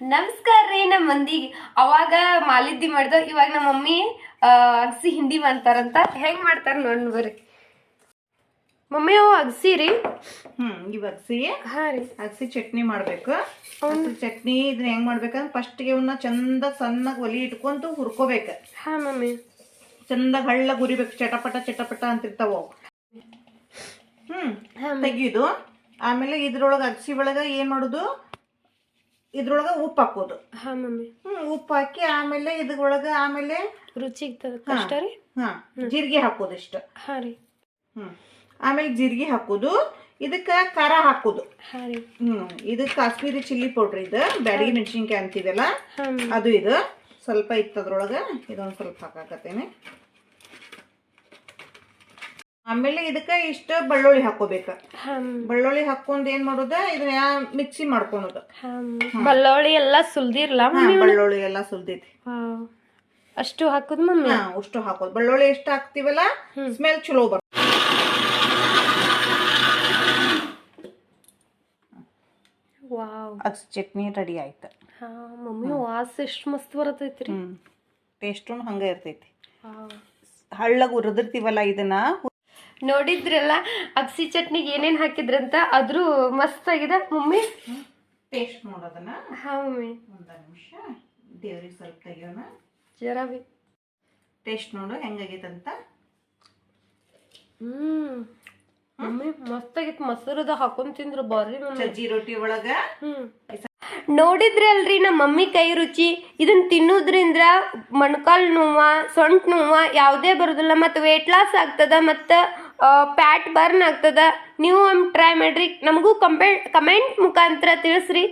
ನಮಸ್ಕಾರ ರೀ. ನಮ್ಮ ಮಂದಿಗೆ ಅವಾಗ ಮಾಲಿದ್ದಿ ಮಾಡ್ದ, ಇವಾಗ ನಮ್ಮ ಮಮ್ಮಿ ಅಗಸಿ ಹಿಂಡಿ ಮಾಡ್ತಾರಂತ. ಹೆಂಗ್ ಮಾಡ್ತಾರ ನೋಡ್ ಬರ್ರಿ ಮಮ್ಮಿ. ಅವು ಅಗಸಿ ರೀ. ಇವ್ ಅಗಸಿ ಹಾ ರೀ, ಅಗಸಿ ಚಟ್ನಿ ಮಾಡ್ಬೇಕು. ಅಗಸಿ ಚಟ್ನಿ ಇದನ್ನ ಹೆಂಗ್ ಮಾಡ್ಬೇಕಂದ್ರೆ ಫಸ್ಟ್ಗೆ ಇವನ್ನ ಚಂದ ಸಣ್ಣಗ್ ಒಲಿ ಇಟ್ಕೊಂತ ಹುರ್ಕೋಬೇಕ. ಹಾ ಮಮ್ಮಿ. ಚಂದ ಹಳ್ಳ ಗುರಿಬೇಕು, ಚಟಪಟ ಚಟಪಟ ಅಂತಿರ್ತಾವ ಅವು. ತೆಗಿಯೋದು. ಆಮೇಲೆ ಇದ್ರೊಳಗ ಅಗಸಿ ಒಳಗ ಏನ್ ಮಾಡುದು, ಇದ್ರೊಳಗ ಉಪ್ಪು ಹಾಕೋದು. ಹಾ ಮಮ್ಮಿ. ಉಪ್ಪು ಹಾಕಿ ಆಮೇಲೆ ಇದ್ರೊಳಗ ಆಮೇಲೆ ರುಚಿಗೆ ಕಷ್ಟ ರೀ. ಜೀರಿಗೆ ಹಾಕೋದು ಇಷ್ಟ. ಹಾ ರೀ. ಆಮೇಲೆ ಜೀರಿಗೆ ಹಾಕೋದು. ಇದಕ್ಕ ಖಾರ ಹಾಕೋದು. ಹಾ ರೀ. ಇದು ಕಾಶ್ಮೀರಿ ಚಿಲ್ಲಿ ಪೌಡ್ರ್. ಇದು ಬ್ಯಾಡಗಿ ಮೆಣಸಿನ್ಕಾಯಿ ಅಂತೀವಲ್ಲ ಅದು. ಇದು ಸ್ವಲ್ಪ ಇತ್ತದ್ರೊಳಗ ಇದೊಂದು ಸ್ವಲ್ಪ ಹಾಕಾಕತ್ತೇನೆ. ಆಮೇಲೆ ಇದಕ್ಕ ಇಷ್ಟ ಬೆಳ್ಳುಳ್ಳಿ ಹಾಕೋಬೇಕ. ಬೆಳ್ಳುಳ್ಳಿ ಹಾಕೊಂಡ್ ಏನ್ ಮಾಡೋದ, ಇದನ್ನ ಮಿಕ್ಸಿ ಮಾಡ್ಕೊಳೋದು. ಬೆಳ್ಳುಳ್ಳಿ ಎಲ್ಲಾ ಸುಲ್ದಿರ್ಲ? ಬೆಳ್ಳುಳ್ಳಿ ಎಲ್ಲಾ ಸುಲ್ದೈತಿ. ಅಷ್ಟು ಹಾಕುದ್ ಮಮ್ಮಿ? ಅಷ್ಟು ಹಾಕೋದು. ಬೆಳ್ಳುಳ್ಳಿ ಎಷ್ಟು ಹಾಕ್ತಿವಲ್ಲ ಸ್ಮೆಲ್ ಚಲೋ ಬರ್ತದೆ. ಅಗಸಿ ಚಟ್ನಿ ರೆಡಿ ಆಯ್ತು. ಮಮ್ಮಿ ವಾಸ ಎಷ್ಟು ಮಸ್ತ್ ಬರತೈತ್ರಿ. ಟೇಸ್ಟು ಹಂಗ ಇರ್ತೈತಿ. ಹಳ್ಳಗ ಉರಿದಿರ್ತೀವಲ್ಲ ಇದನ್ನ. ನೋಡಿದ್ರಲ್ಲ ಅಗಸಿ ಚಟ್ನಿಗೆ ಏನೇನ್ ಹಾಕಿದ್ರಂತ. ಆದ್ರೂ ಮಸ್ತ್ ಆಗಿದೆ ಮಮ್ಮಿ. ಟೇಸ್ಟ್ ನೋಡೋದನ್ನ. ಹಾ ಮಮ್ಮಿ. ಒಂದ ನಿಮಿಷ ದೇವ್ರಿಗೆ ಸ್ವಲ್ಪ ತೆಗಿಯೋಣ. ಜರಾ ಬಿ ಟೇಸ್ಟ್ ನೋಡು ಹೆಂಗಾಗೈತಂತ. ಮಮ್ಮಿ ಮಸ್ತ್ ಆಗಿತ್ತು. ಮೊಸರದ ಹಾಕೊಂಡ್ ತಿಂದ್ರ ಬಾರಿ ಮಮ್ಮಿ. ಸಜ್ಜಿ ರೊಟ್ಟಿ ಒಳಗ. ನೋಡಿದ್ರಿ ಅಲ್ರಿ ನಮ್ಮ ಮಮ್ಮಿ ಕೈ ರುಚಿ. ಇದನ್ನ ತಿನ್ನೋದ್ರಿಂದ ಮೊಣಕಾಲ್ ನೋವ, ಸೊಂಟ ನೋವ ಯಾವುದೇ ಬರೋದಿಲ್ಲ. ಮತ್ತು ವೇಟ್ ಲಾಸ್ ಆಗ್ತದ, ಮತ್ತು ಫ್ಯಾಟ್ ಬರ್ನ್ ಆಗ್ತದ. ನೀವು ಟ್ರೈ ಮಾಡ್ರಿ. ನಮಗೂ ಕಮೆಂಟ್ ಮುಖಾಂತರ ತಿಳಿಸ್ರಿ.